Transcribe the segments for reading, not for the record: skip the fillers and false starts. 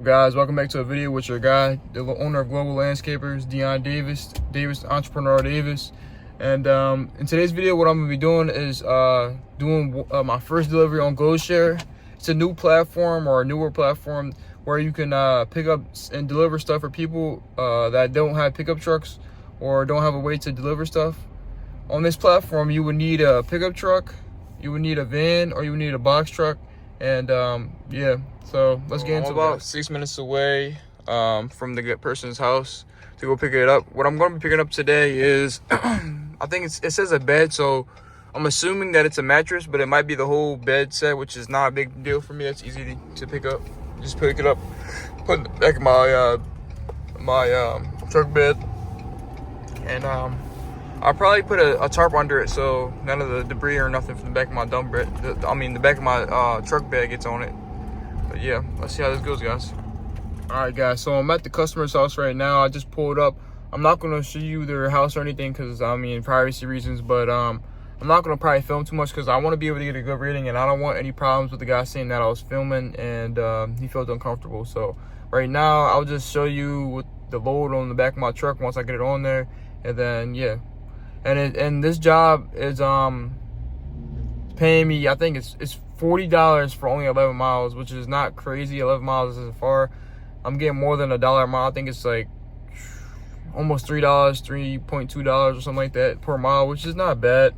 Guys, welcome back to a video with your guy, the owner of Global Landscapers, Dion Davis, Entrepreneur Davis. And in today's video, what I'm gonna be doing is doing my first delivery on GoShare. It's a new platform, or a newer platform, where you can pick up and deliver stuff for people that don't have pickup trucks or don't have a way to deliver stuff. On this platform, you would need a pickup truck, you would need a van, or you would need a box truck. And yeah, so let's get into it. About 6 minutes away from the person's house to go pick it up. What I'm going to be picking up today is I think it says a bed, so I'm assuming that it's a mattress, but it might be the whole bed set, which is not a big deal for me. That's easy to pick up. Just pick it up, put it in the back of my truck bed, and I'll probably put a tarp under it so none of the debris or nothing from the back of my the back of my truck bed gets on it. But yeah, let's see how this goes, guys. All right, guys, so I'm at the customer's house right now. I just pulled up. I'm not gonna show you their house or anything because privacy reasons, but I'm not gonna probably film too much because I want to be able to get a good rating, and I don't want any problems with the guy saying that I was filming and he felt uncomfortable. So right now I'll just show you with the load on the back of my truck once I get it on there, and then yeah. And this job is paying me, I think it's $40 for only 11 miles, which is not crazy. 11 miles isn't far. I'm getting more than $1 a mile. I think it's like almost $3, $3.2 or something like that per mile, which is not bad.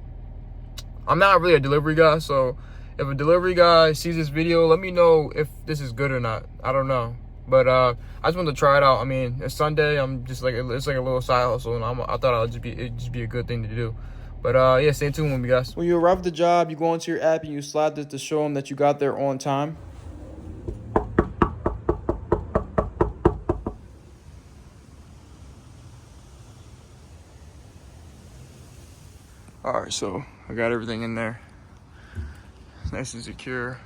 I'm not really a delivery guy, so if a delivery guy sees this video, let me know if this is good or not. I don't know. But I just wanted to try it out. I mean, it's Sunday. I'm just like, it's like a little side hustle, and I thought it'd just be a good thing to do. But yeah, stay tuned with me, guys. When you arrive at the job, you go into your app and you slide this to show them that you got there on time. All right, so I got everything in there. It's nice and secure.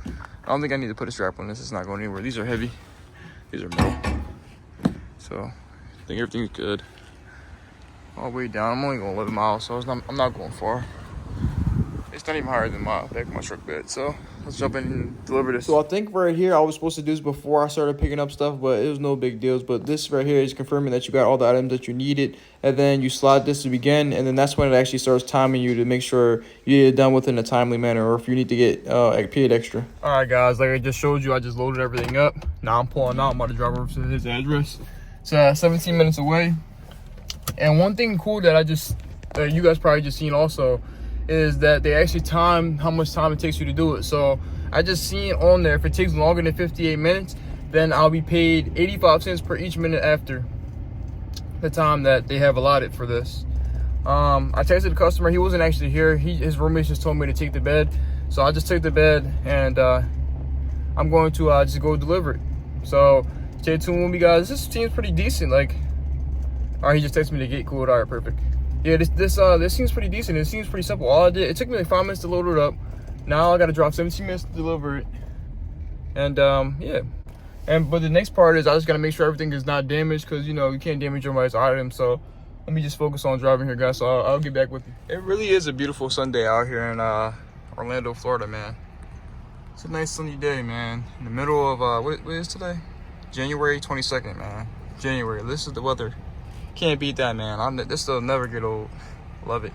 I don't think I need to put a strap on this. It's not going anywhere. These are heavy. These are metal. So I think everything's good. All the way down. I'm only going 11 miles, so I'm not going far. It's not even higher than my back of my truck bed. So let's jump in and deliver this. So I think right here, I was supposed to do this before I started picking up stuff, but it was no big deals. But this right here is confirming that you got all the items that you needed. And then you slide this to begin, and then that's when it actually starts timing you to make sure you get it done within a timely manner, or if you need to get paid extra. All right, guys, like I just showed you, I just loaded everything up. Now I'm pulling out. I'm about to drive over to his address. It's 17 minutes away. And one thing cool that you guys probably just seen also is that they actually time how much time it takes you to do it. So I just seen on there, if it takes longer than 58 minutes, then I'll be paid 85 cents per each minute after the time that they have allotted for this. I texted the customer. He wasn't actually here. His roommate just told me to take the bed. So I just took the bed, and I'm going to just go deliver it. So stay tuned with me, guys. This seems pretty decent. Like, all right, he just texted me the gate code. All right, perfect. Yeah, this seems pretty decent. It seems pretty simple. All I did, it took me like 5 minutes to load it up. Now I got to drop 17 minutes to deliver it. And yeah. But the next part is I just got to make sure everything is not damaged, because you can't damage everybody's item. So let me just focus on driving here, guys. So I'll get back with you. It really is a beautiful Sunday out here in Orlando, Florida, man. It's a nice sunny day, man. In the middle of what is today? January 22nd, man. January. This is the weather. Can't beat that, man. This will never get old. Love it.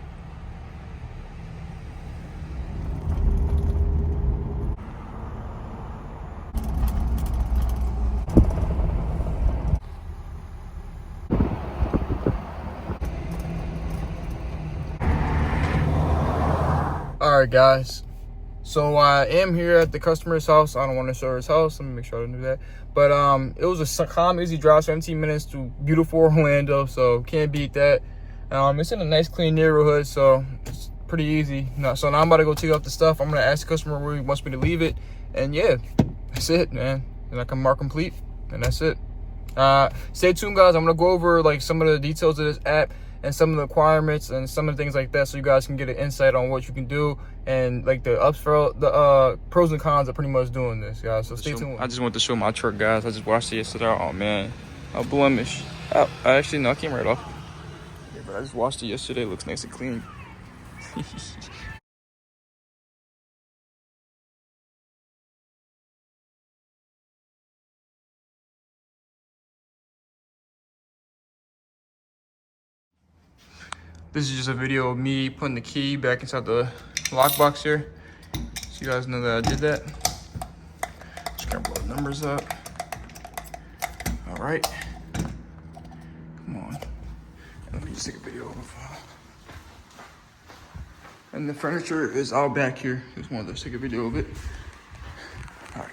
All right, guys. So I am here at the customer's house. I don't want to show his house. Let me make sure I don't do that. But it was a calm, easy drive, 17 minutes to beautiful Orlando. So can't beat that. It's in a nice, clean neighborhood, so it's pretty easy. So now I'm about to go take up the stuff. I'm gonna ask the customer where he wants me to leave it, and yeah, that's it, man. And I can mark complete, and that's it. Stay tuned, guys. I'm gonna go over like some of the details of this app and some of the requirements and some of the things like that, so you guys can get an insight on what you can do and like the pros and cons of pretty much doing this, guys. So stay tuned. I just want to show my truck, guys. I just washed it yesterday. Oh man, a blemish. Oh, actually no, I came right off. Yeah, but I just washed it yesterday. It looks nice and clean. This is just a video of me putting the key back inside the lockbox here. So you guys know that I did that. Just gonna blow the numbers up. All right. Come on. Let me just take a video of it. And the furniture is all back here. Just wanted to take a video of it. All right.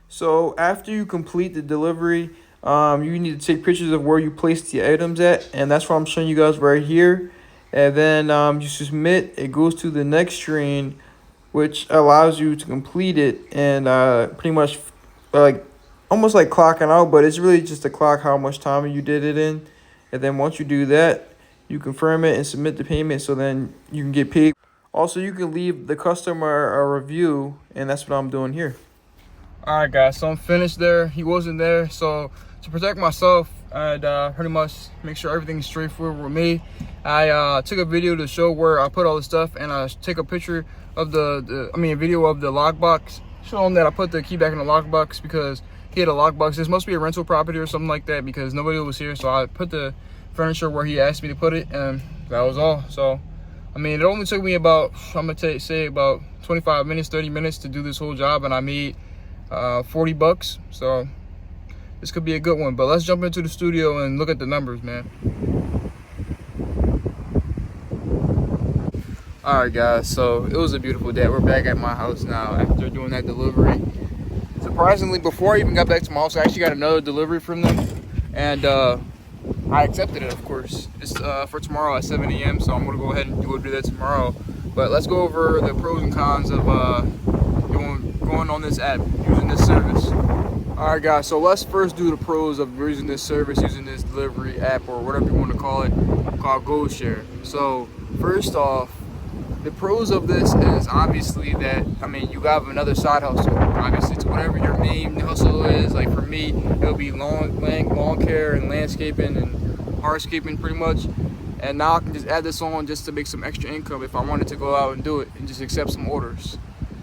So after you complete the delivery, you need to take pictures of where you placed the items at, and that's what I'm showing you guys right here. And then you submit. It goes to the next screen, which allows you to complete it and pretty much like almost like clocking out, but it's really just to clock how much time you did it in. And then once you do that, you confirm it and submit the payment, so then you can get paid. Also, you can leave the customer a review, and that's what I'm doing here. All right, guys, so I'm finished there. He wasn't there, so to protect myself and pretty much make sure everything's straightforward with me, I took a video to show where I put all the stuff, and I take a picture of a video of the lockbox, showing that I put the key back in the lockbox because he had a lockbox. This must be a rental property or something like that because nobody was here, so I put the furniture where he asked me to put it, and that was all. So I mean, it only took me about, I'm gonna say about 25 minutes, 30 minutes to do this whole job, and I made $40. So this could be a good one. But let's jump into the studio and look at the numbers, man. All right, guys, so it was a beautiful day. We're back at my house now after doing that delivery. Surprisingly, before I even got back to my house, I actually got another delivery from them, and I accepted it, of course. It's for tomorrow at 7 a.m., so I'm gonna go ahead and do that tomorrow. But let's go over the pros and cons of going on this app, using this service. All right, guys, so let's first do the pros of using this service, using this delivery app, or whatever you want to call it, called GoShare. So first off, the pros of this is obviously that, I mean, you have another side hustle. Obviously, it's whatever your main hustle is. Like for me, it'll be lawn care and landscaping and hardscaping pretty much. And now I can just add this on just to make some extra income if I wanted to go out and do it and just accept some orders.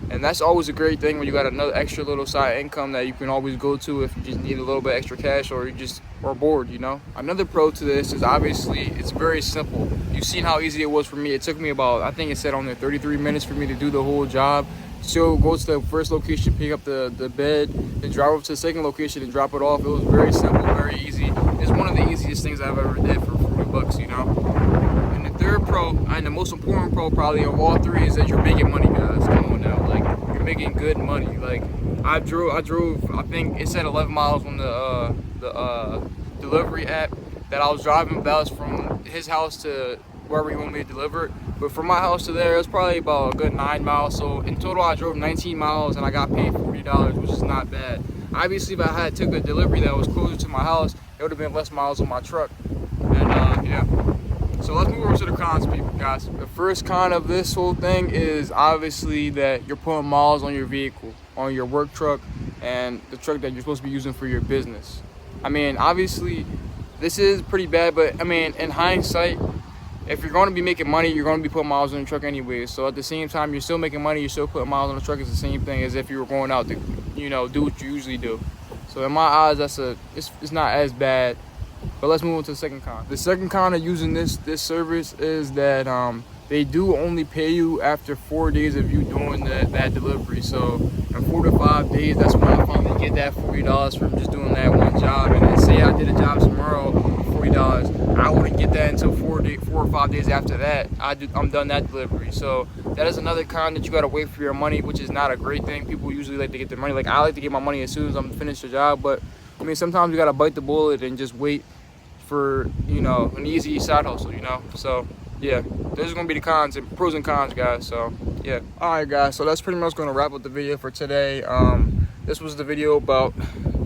And that's always a great thing when you got another extra little side income that you can always go to if you just need a little bit extra cash or you just are bored, you know. Another pro to this is obviously it's very simple. You've seen how easy it was for me. It took me about, I think it said on there 33 minutes for me to do the whole job. So go to the first location, pick up the bed, then drive over to the second location and drop it off. It was very simple, very easy. It's one of the easiest things I've ever did for $40, you know. And the third pro, and the most important pro probably of all three, is that you're making money, guys. Come on now, like you're making good money. Like I drove. I think it said 11 miles on the delivery app that I was driving. That was from his house to wherever he wanted me to deliver it. But from my house to there, it was probably about a good 9 miles. So in total, I drove 19 miles and I got paid $40, which is not bad. Obviously, if I had took a delivery that was closer to my house, it would have been less miles on my truck. And yeah. So let's move over to the cons, people, guys. The first con of this whole thing is obviously that you're putting miles on your vehicle, on your work truck, and the truck that you're supposed to be using for your business. I mean, obviously, this is pretty bad, but I mean, in hindsight, if you're going to be making money, you're going to be putting miles on the truck anyway. So at the same time, you're still making money, you're still putting miles on the truck. It's the same thing as if you were going out to, you know, do what you usually do. So in my eyes, it's not as bad. But let's move on to the second con. The second con of using this service is that they do only pay you after 4 days of you doing that delivery. So in 4 to 5 days, that's when I finally get that $40 from just doing that one job. And then say I did a job tomorrow for $40, I wouldn't get that until 4 or 5 days after that. I'm done that delivery. So that is another con that you gotta wait for your money, which is not a great thing. People usually like to get their money. Like I like to get my money as soon as I'm finished the job, but I mean sometimes you gotta bite the bullet and just wait for, you know, an easy side hustle, you know. So yeah, those are gonna be the cons and pros and cons, guys. So yeah. All right, guys, so that's pretty much gonna wrap up the video for today. This was the video about,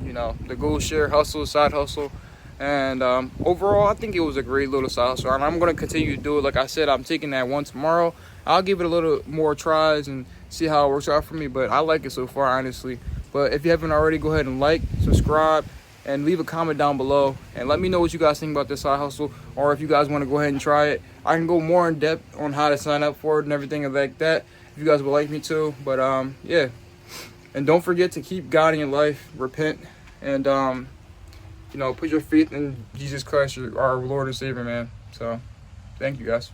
you know, the GoShare hustle, side hustle, and overall I think it was a great little side hustle, and I'm gonna continue to do it. Like I said, I'm taking that one tomorrow. I'll give it a little more tries and see how it works out for me, but I like it so far, honestly. But if you haven't already, go ahead and like, subscribe, and leave a comment down below and let me know what you guys think about this side hustle, or if you guys want to go ahead and try it. I can go more in depth on how to sign up for it and everything like that if you guys would like me to. But yeah, and don't forget to keep God in your life, repent, and you know, put your faith in Jesus Christ, our Lord and Savior, man. So Thank you, guys.